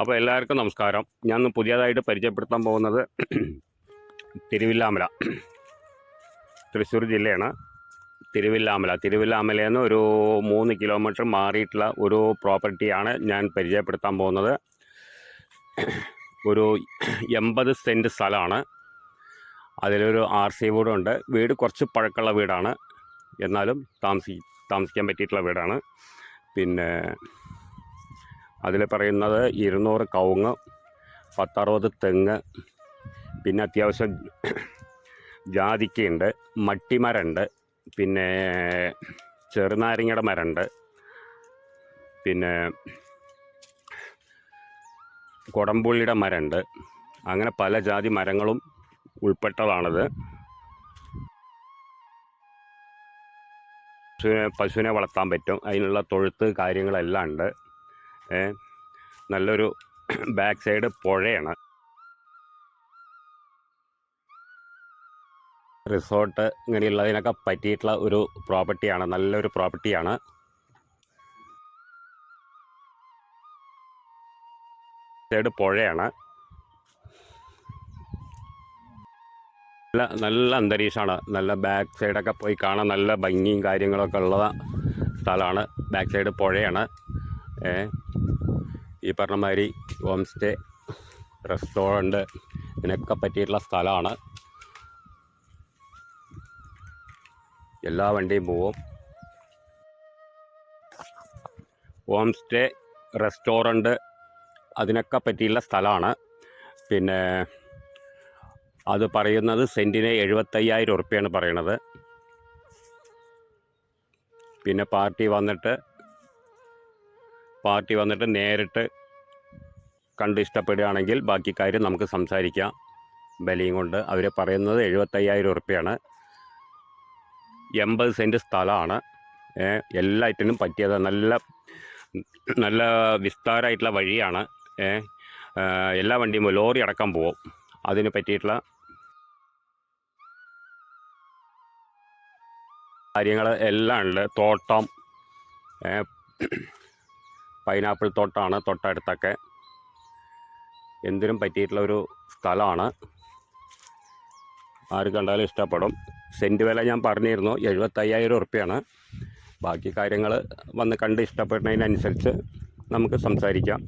അപ്പോൾ എല്ലാവർക്കും നമസ്കാരം. ഞാൻ ഇന്ന് പുതിയതായിട്ട് പരിചയപ്പെടുത്താൻ പോകുന്നത് തിരുവില്ലാമല, തൃശ്ശൂർ ജില്ലയാണ്. തിരുവില്ലാമലയിൽ നിന്ന് ഒരു 3 കിലോമീറ്റർ മാറിയിട്ടുള്ള ഒരു പ്രോപ്പർട്ടിയാണ് ഞാൻ പരിചയപ്പെടുത്താൻ പോകുന്നത്. ഒരു 80 സെൻറ്റ് സ്ഥലമാണ്. അതിലൊരു RC വീടുണ്ട്. വീട് കുറച്ച് പഴക്കമുള്ള വീടാണ്, എന്നാലും താമസിക്കാൻ പറ്റിയിട്ടുള്ള വീടാണ്. പിന്നെ അതിൽ പറയുന്നത് 200 കവുങ്ങ്, 10-60 തെങ്ങ്, പിന്നെ അത്യാവശ്യം ജാതിക്കയുണ്ട്, മട്ടിമരമുണ്ട്, പിന്നെ ചെറുനാരങ്ങയുടെ മരമുണ്ട്, പിന്നെ കൊടംപുള്ളിയുടെ മരമുണ്ട്. അങ്ങനെ പല ജാതി മരങ്ങളും ഉൾപ്പെട്ടതാണിത്. പശുവിനെ വളർത്താൻ പറ്റും. അതിനുള്ള തൊഴുത്ത് കാര്യങ്ങളെല്ലാം ഉണ്ട്. നല്ലൊരു ബാക്ക് സൈഡ് പുഴയാണ്. റിസോർട്ട് ഇങ്ങനെയുള്ളതിനൊക്കെ പറ്റിയിട്ടുള്ള ഒരു പ്രോപ്പർട്ടിയാണ്. നല്ലൊരു പ്രോപ്പർട്ടിയാണ്. സൈഡ് പുഴയാണ്. നല്ല അന്തരീക്ഷമാണ്. നല്ല ബാക്ക് സൈഡൊക്കെ പോയി കാണാൻ നല്ല ഭംഗിയും കാര്യങ്ങളൊക്കെ ഉള്ള സ്ഥലമാണ്. ബാക്ക് സൈഡ് പുഴയാണ്. ഈ പറഞ്ഞ മാതിരി ഹോം സ്റ്റേ, റെസ്റ്റോറൻറ്റ് ഇതിനൊക്കെ പറ്റിയിട്ടുള്ള സ്ഥലമാണ്. എല്ലാ വണ്ടിയും പോവും. ഹോം സ്റ്റേ, റെസ്റ്റോറൻറ്റ് അതിനൊക്കെ പറ്റിയുള്ള സ്ഥലമാണ്. പിന്നെ അത് പറയുന്നത് സെൻറ്റിന് 75,000 ഉറുപ്പ്യാണ് പറയണത്. പിന്നെ പാർട്ടി വന്നിട്ട് നേരിട്ട് കണ്ട് ഇഷ്ടപ്പെടുകയാണെങ്കിൽ ബാക്കി കാര്യം നമുക്ക് സംസാരിക്കാം. വിലയും കൊണ്ട് അവർ പറയുന്നത് 75,000 ഉറുപ്പ്യാണ്. 80 സെൻറ്റ് സ്ഥലമാണ്. എല്ലാറ്റിനും പറ്റിയത്. നല്ല വിസ്താരമായിട്ടുള്ള വഴിയാണ്. എല്ലാ വണ്ടിയും ലോറി അടക്കം പോവും. അതിന് പറ്റിയിട്ടുള്ള കാര്യങ്ങൾ എല്ലാം ഉണ്ട്. തോട്ടം, പൈനാപ്പിൾ തോട്ടമാണ് തൊട്ടടുത്തൊക്കെ. എന്തിനും പറ്റിയിട്ടുള്ള ഒരു സ്ഥലമാണ്. ആര് കണ്ടാലും ഇഷ്ടപ്പെടും. സെൻറ്റ് വില ഞാൻ പറഞ്ഞിരുന്നു, 75,000 ഉറുപ്പ്യാണ്. ബാക്കി കാര്യങ്ങൾ വന്ന് കണ്ട് ഇഷ്ടപ്പെടുന്നതിനനുസരിച്ച് നമുക്ക് സംസാരിക്കാം.